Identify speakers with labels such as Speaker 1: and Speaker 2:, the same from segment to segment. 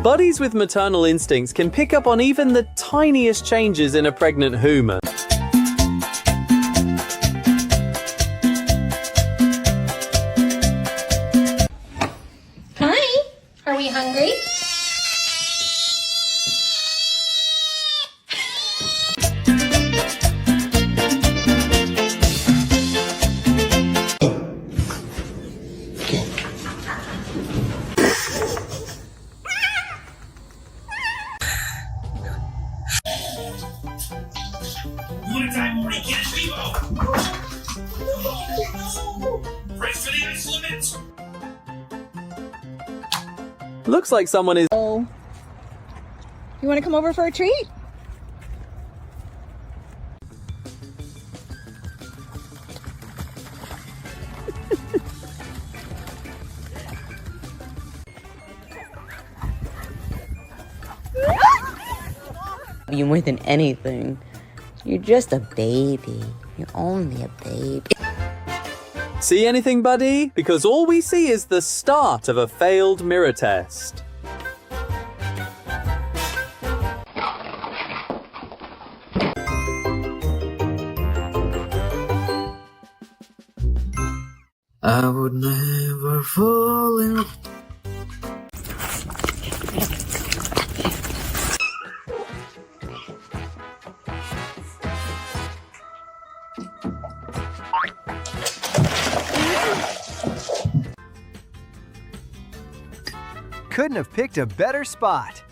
Speaker 1: Buddies with maternal instincts can pick up on even the tiniest changes in a pregnant human.
Speaker 2: Hi, are we hungry?
Speaker 1: Looks like someone is...
Speaker 3: Oh, you want to come over for a treat?
Speaker 4: You more than anything. You're just a baby. You're only a baby.
Speaker 1: See anything, buddy? Because all we see is the start of a failed mirror test.
Speaker 5: I would never fall in love.
Speaker 6: Couldn't have picked a better spot.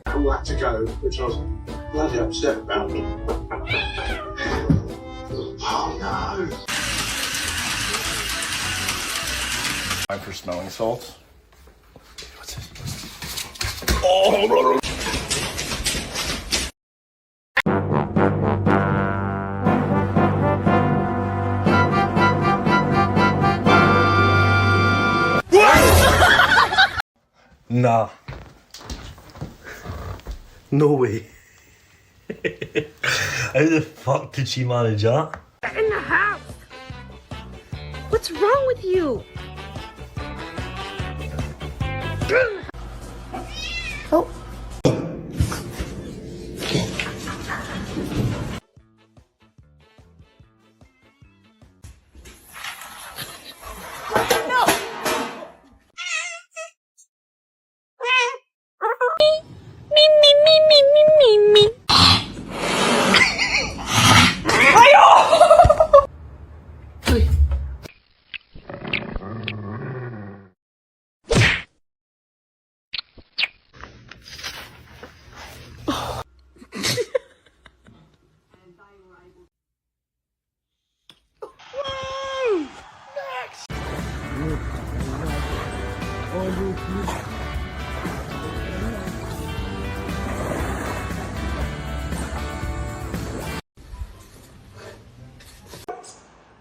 Speaker 7: All that to go, which I was bloody upset about. Oh no!
Speaker 8: Time for smelling salts. What's this? Oh! Nah. No way. How the fuck did she manage that?
Speaker 3: In the house. What's wrong with you? Oh.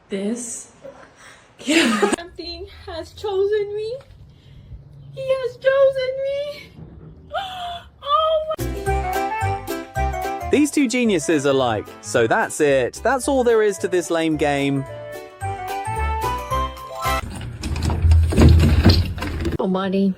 Speaker 2: This something has chosen me. He has chosen me. Oh my.
Speaker 1: These two geniuses are like, so that's it. That's all there is to this lame game.
Speaker 2: Oh, buddy.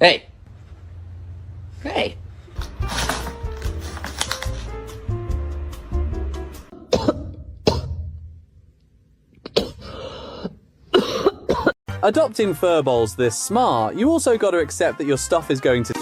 Speaker 4: Hey. Hey.
Speaker 1: Adopting furballs this smart, you also got to accept that your stuff is going to...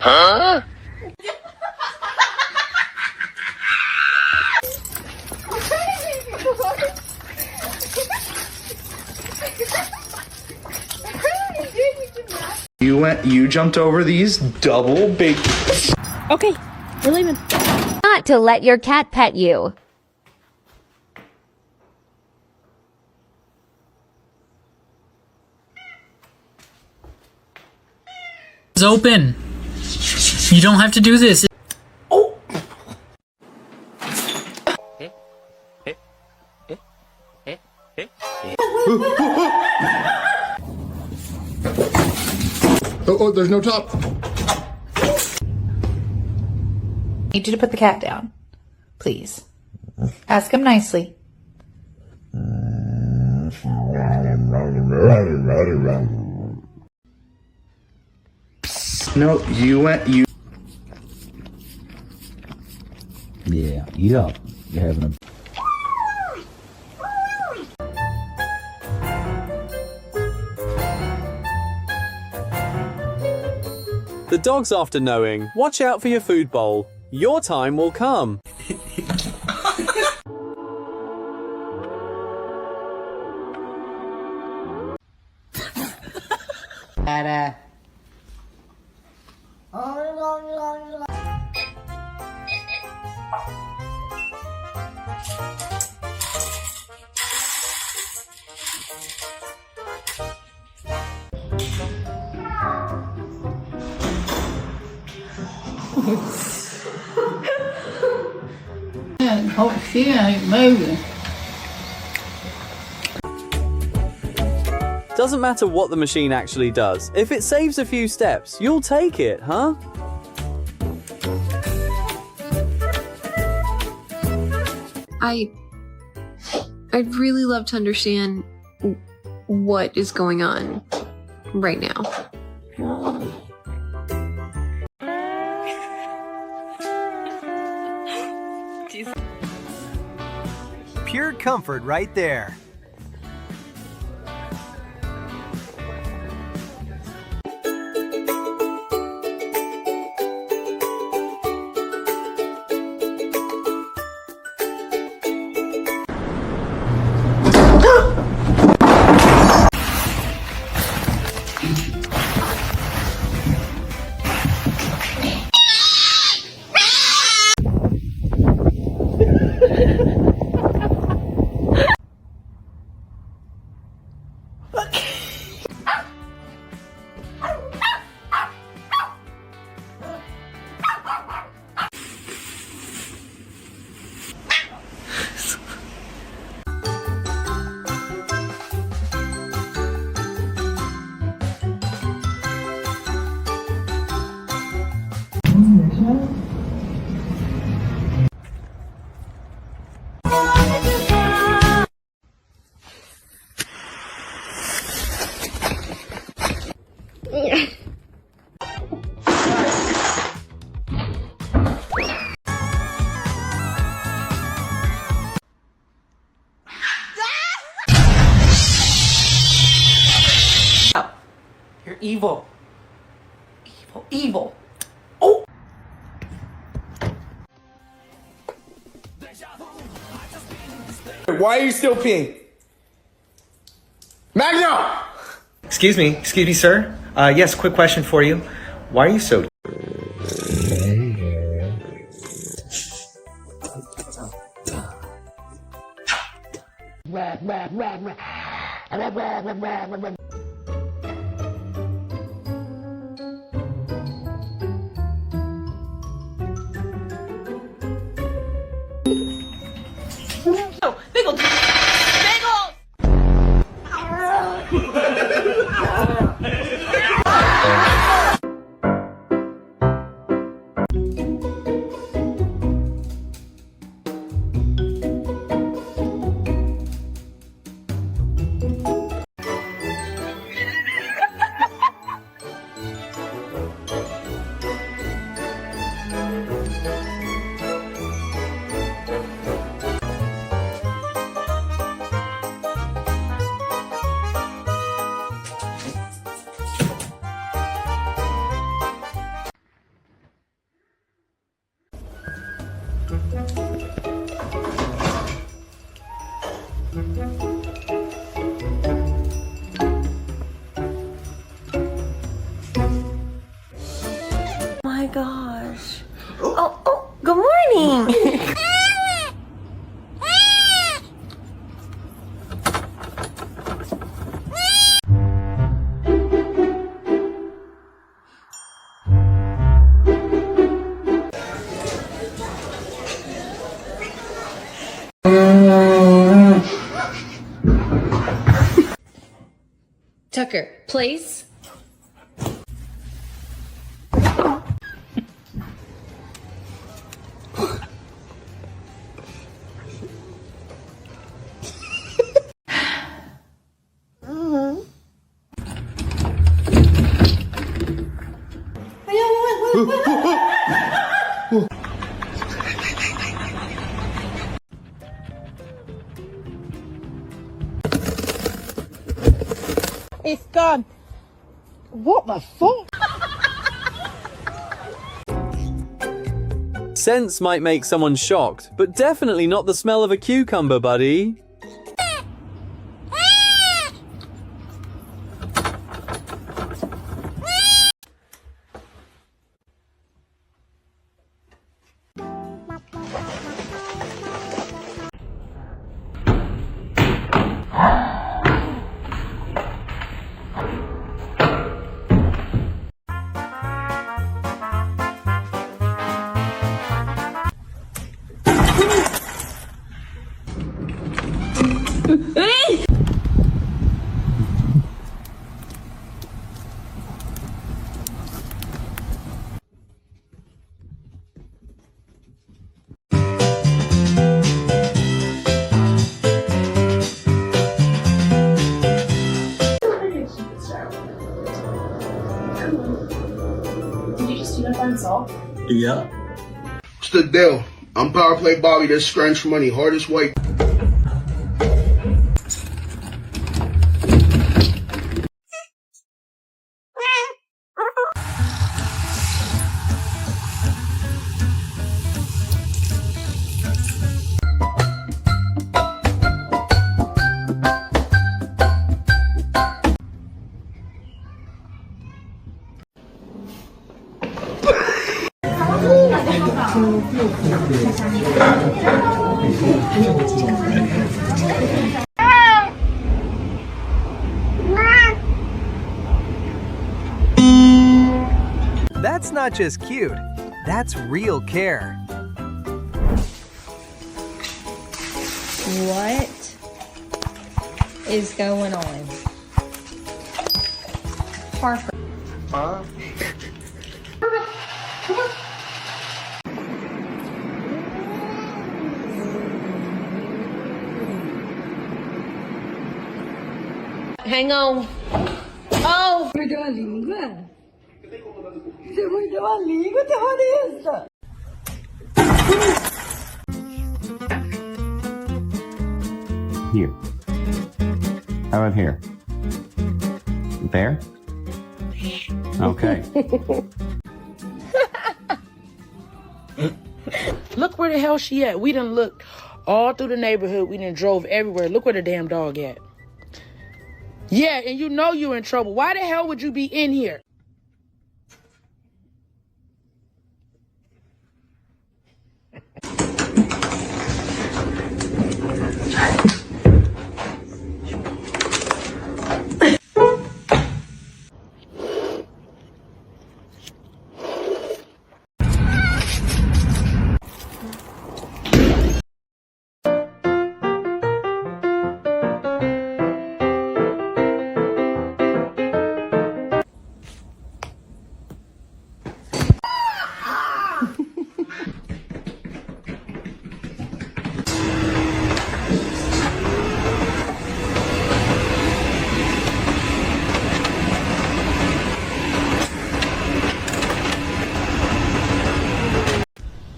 Speaker 8: Huh?
Speaker 9: you jumped over these double big.
Speaker 2: Okay, we're leaving.
Speaker 3: Not to let your cat pet you.
Speaker 10: It's open. You don't have to do this.
Speaker 7: Oh, there's no top.
Speaker 11: Need you to put the cat down. Please. Ask him nicely.
Speaker 9: No, you.
Speaker 5: Yeah, eat up. You're having a.
Speaker 1: The dog's after knowing, watch out for your food bowl. Your time will come.
Speaker 4: Ta-da.
Speaker 2: She ain't moving.
Speaker 1: Doesn't matter what the machine actually does. If it saves a few steps, you'll take it, huh?
Speaker 12: I'd really love to understand what is going on right now.
Speaker 6: Pure comfort right there.
Speaker 11: You're evil. Evil, evil. Oh!
Speaker 9: Why are you still peeing? Magno!
Speaker 6: Excuse me, sir. Yes, quick question for you. Why are you so?
Speaker 12: Tucker, place.
Speaker 2: It's gone. What the fuck?
Speaker 1: Scents might make someone shocked, but definitely not the smell of a cucumber, buddy.
Speaker 8: Yeah.
Speaker 7: What's the deal? I'm Power Play Bobby, this scrunch money, hardest white.
Speaker 9: That's not just cute, that's real care.
Speaker 3: What is going on? Harper.
Speaker 9: Huh?
Speaker 3: Hang on. Oh!
Speaker 13: Here. How about here? There? Okay.
Speaker 2: Look where the hell she at. We done looked all through the neighborhood. We done drove everywhere. Look where the damn dog at. Yeah, and you know you're in trouble. Why the hell would you be in here?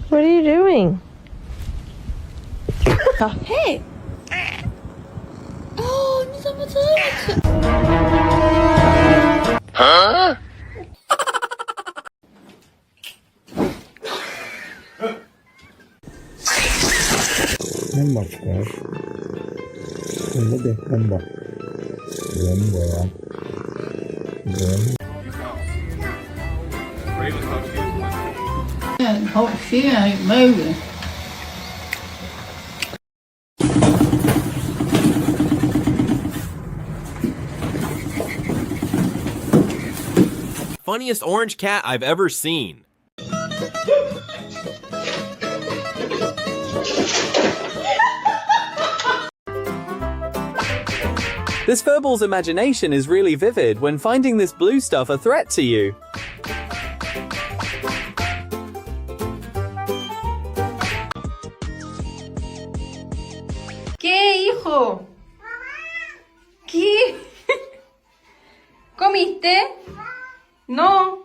Speaker 3: What are you doing? Hey! Oh,
Speaker 8: Huh?
Speaker 5: Nó mập quá. Đừng có đẹp không bật. Gớm bờ. Gớm.
Speaker 2: She ain't moving.
Speaker 14: Funniest orange cat I've ever seen.
Speaker 1: This furbal's imagination is really vivid when finding this blue stuff a threat to you.
Speaker 3: ¿Qué, hijo? ¿Qué? ¿Comiste? No.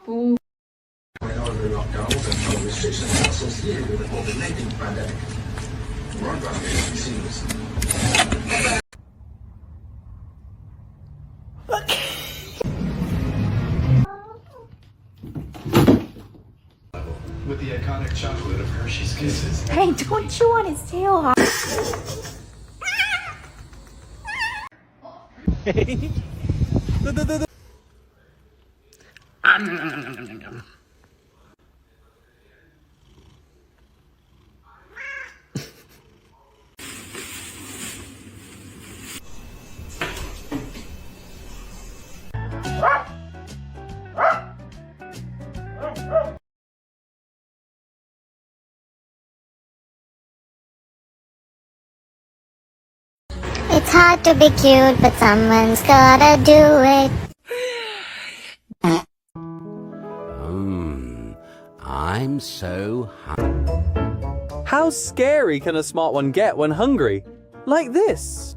Speaker 7: With the iconic chocolate of Hershey's Kisses.
Speaker 3: Hey, don't chew on his tail.
Speaker 15: It's hard to be cute, but someone's gotta do it.
Speaker 16: I'm so hungry.
Speaker 1: How scary can a smart one get when hungry? Like this.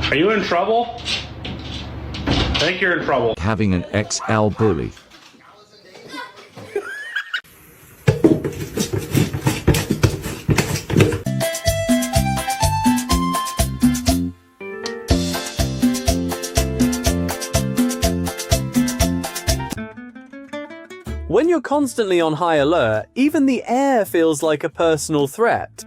Speaker 17: Are you in trouble? I think you're in trouble.
Speaker 18: Having an XL bully.
Speaker 1: When you're constantly on high alert, even the air feels like a personal threat.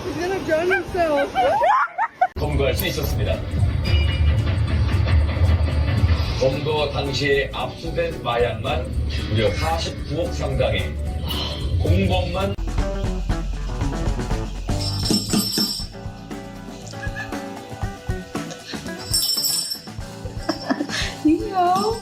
Speaker 2: He's gonna drown himself.
Speaker 19: 검거할 수 있었습니다. 검거 당시에 압수된 마약만 무려 49억 상당의 공범만
Speaker 3: Neo.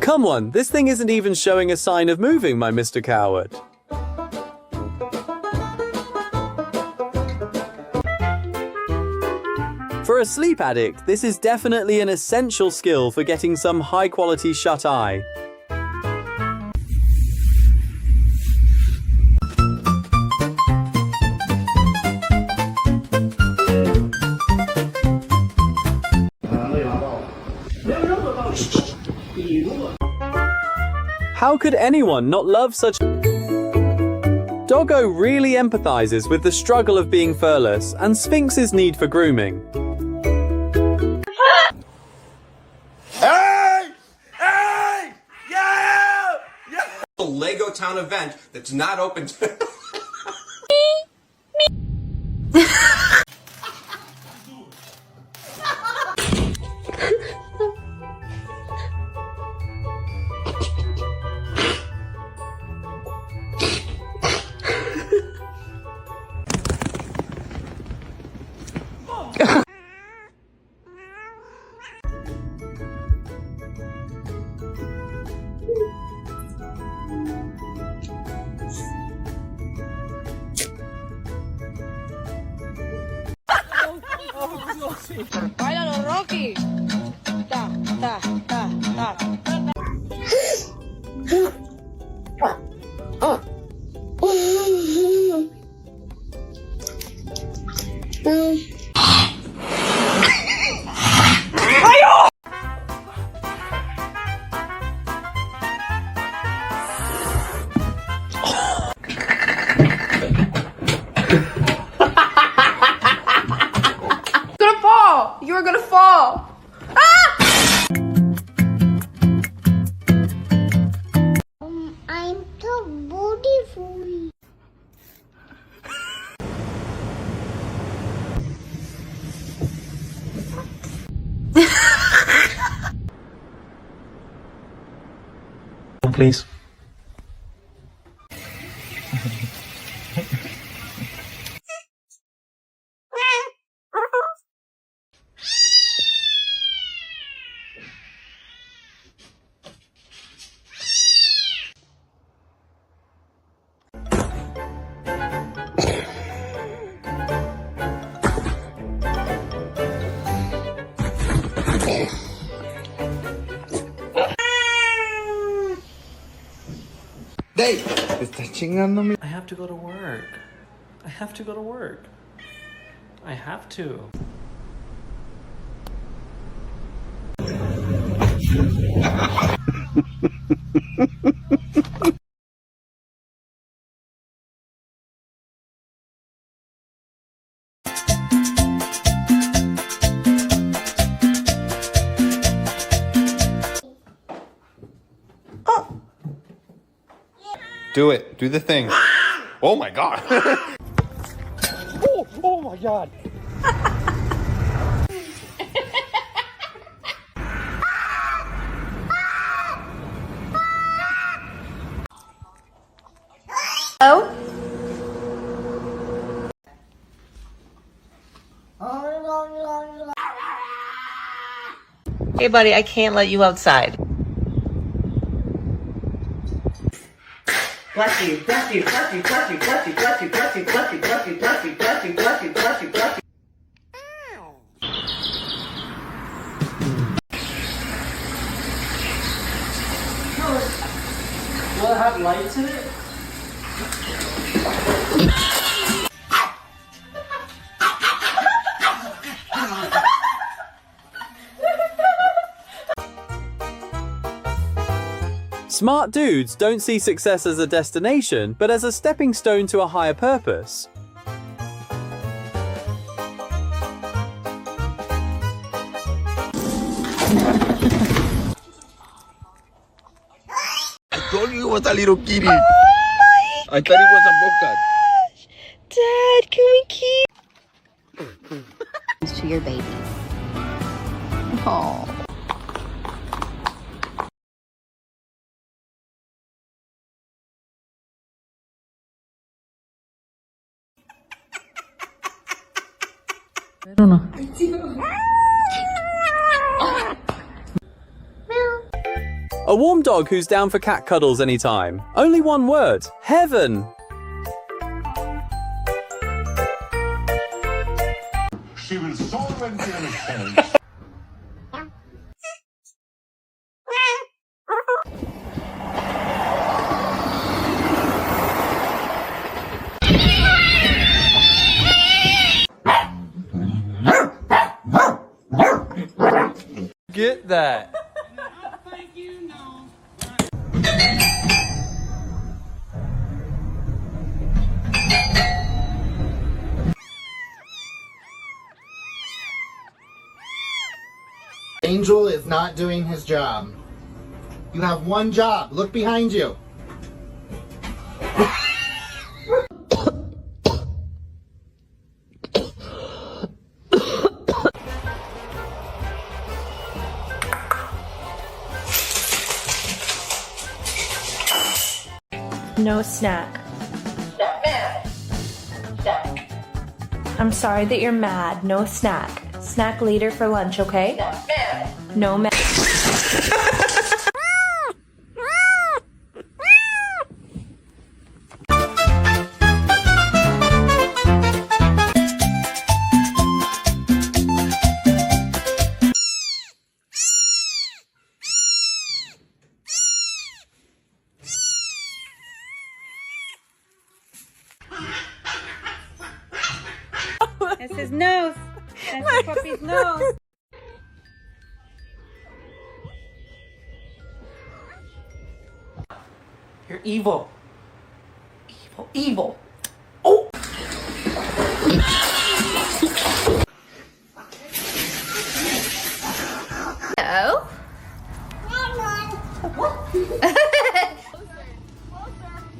Speaker 1: Come on, this thing isn't even showing a sign of moving, my Mr. Coward. For a sleep addict, this is definitely an essential skill for getting some high-quality shut-eye. How could anyone not love such... Doggo really empathizes with the struggle of being furless and Sphinx's need for grooming.
Speaker 14: Hey! Hey! Yeah! Yeah! A Lego Town event that's not open to...
Speaker 2: Báilalo, Rocky. Ta, ta, ta, ta.
Speaker 12: You are gonna fall! Ah!
Speaker 15: I'm so beautiful.
Speaker 6: Please.
Speaker 5: Dave, te estás chingando mi...
Speaker 20: I have to go to work. I have to go to work. I have to.
Speaker 14: Do it. Do the thing. Oh my god.
Speaker 17: Oh my god.
Speaker 11: Hello?
Speaker 4: Hey, buddy, I can't let you outside. Bless you, bless you, bless you, bless you, bless you, bless you, bless you, bless you, bless you, bless you, bless you, bless you, bless you, bless you.
Speaker 20: Will it have lights in it?
Speaker 1: Smart dudes don't see success as a destination, but as a stepping stone to a higher purpose.
Speaker 8: I told you it was a little kitty.
Speaker 11: Oh my
Speaker 8: I thought it was a bobcat.
Speaker 11: Dad, can we keep... to your baby. Oh.
Speaker 10: I don't know.
Speaker 1: A warm dog who's down for cat cuddles anytime. Only one word. Heaven!
Speaker 7: She was so intense.
Speaker 1: Get that.
Speaker 21: Angel is not doing his job. You have one job. Look behind you.
Speaker 22: No snack. I'm sorry that you're mad. No snack. Snack later for lunch, okay? No ma-
Speaker 3: That's his nose. That's the puppy's nose.
Speaker 2: You're evil. Evil, evil. Oh!
Speaker 12: Oh?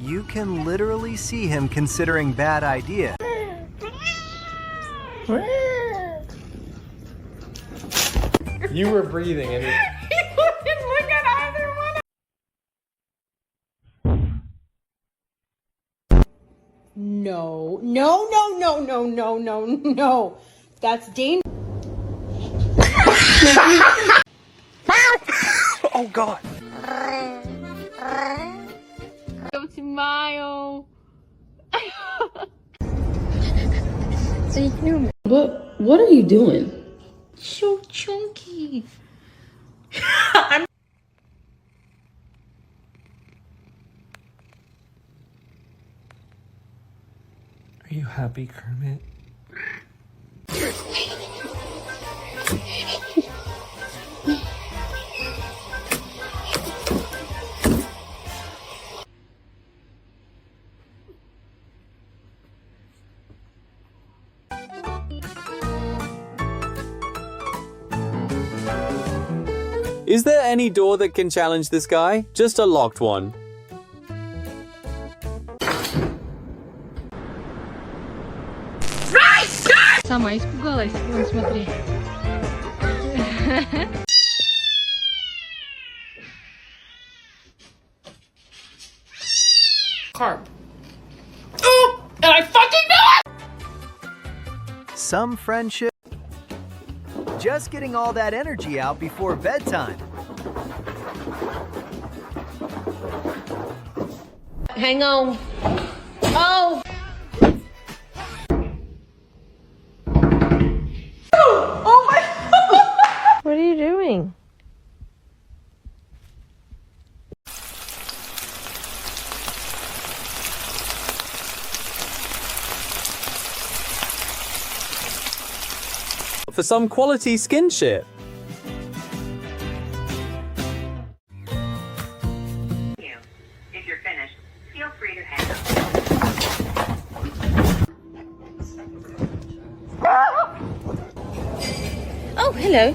Speaker 9: You can literally see him considering bad ideas.
Speaker 17: You were breathing and
Speaker 2: He wouldn't look at either one.
Speaker 3: No, no, no, no, no, no, no, no. That's dangerous.
Speaker 6: Oh God.
Speaker 12: Go to Mayo.
Speaker 2: What are you doing?
Speaker 12: So chunky.
Speaker 20: Are you happy, Kermit?
Speaker 1: Is there any door that can challenge this guy? Just a locked one.
Speaker 3: Сама испугалась, вон смотри.
Speaker 2: Carp. Oh! And I fucking knew it!
Speaker 9: Some friendship. Just getting all that energy out before bedtime.
Speaker 22: Hang on. Oh!
Speaker 2: Oh my God!
Speaker 22: What are you doing?
Speaker 1: For some quality skinship.
Speaker 3: If you're finished, feel free to hang up.
Speaker 22: Oh, hello.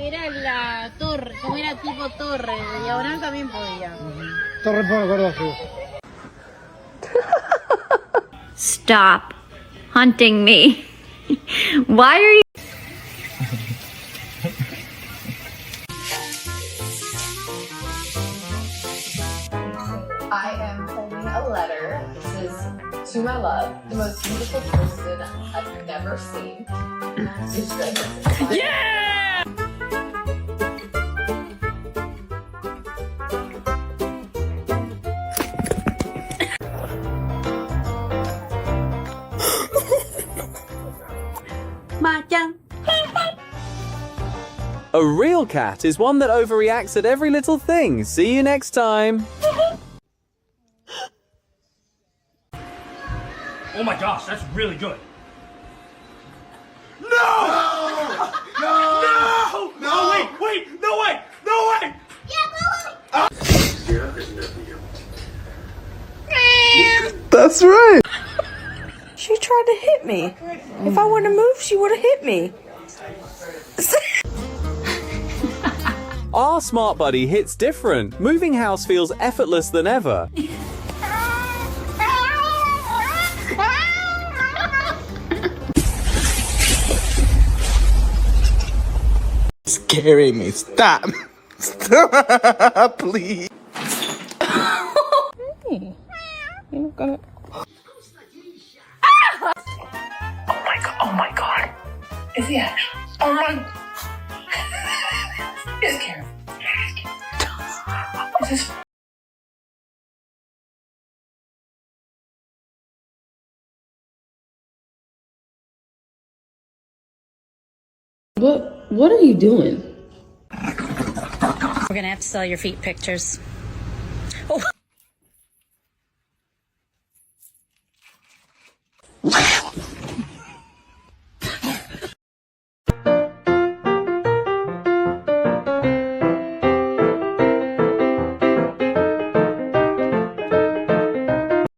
Speaker 3: Era la torre, como era tipo torre, diagonal también podía.
Speaker 7: Torre por gordo.
Speaker 12: Stop hunting me. Why are you?
Speaker 11: I am holding a letter. This is to my love, the most beautiful person I've never seen.
Speaker 2: Yeah!
Speaker 1: A real cat is one that overreacts at every little thing. See you next time.
Speaker 17: Oh my gosh, that's really good.
Speaker 13: That's right.
Speaker 16: She tried to hit me. If I wouldn't have moved, she would have hit me.
Speaker 1: Our smart buddy hits different. Moving house feels effortless than ever.
Speaker 13: Scaring me. Stop. Stop, please.
Speaker 16: Hey, you're not gonna.
Speaker 11: Oh my god. Is he actually? Oh my. Is Karen? Is this?
Speaker 2: What are you doing?
Speaker 23: We're gonna have to sell your feet pictures. Oh.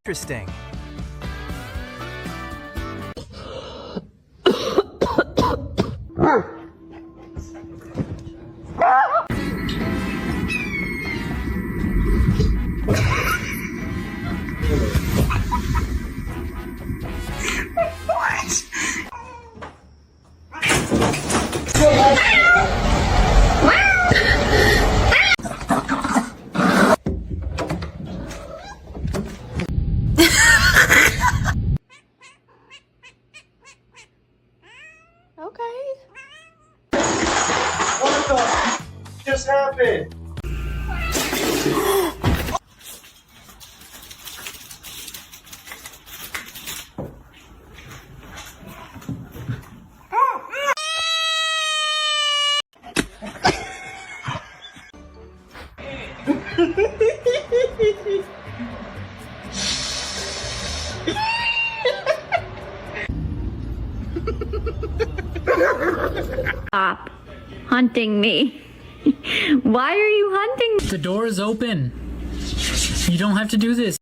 Speaker 9: Interesting.
Speaker 7: What the just happened?
Speaker 24: Stop hunting me. Why are you hunting me?
Speaker 10: The door is open. You don't have to do this.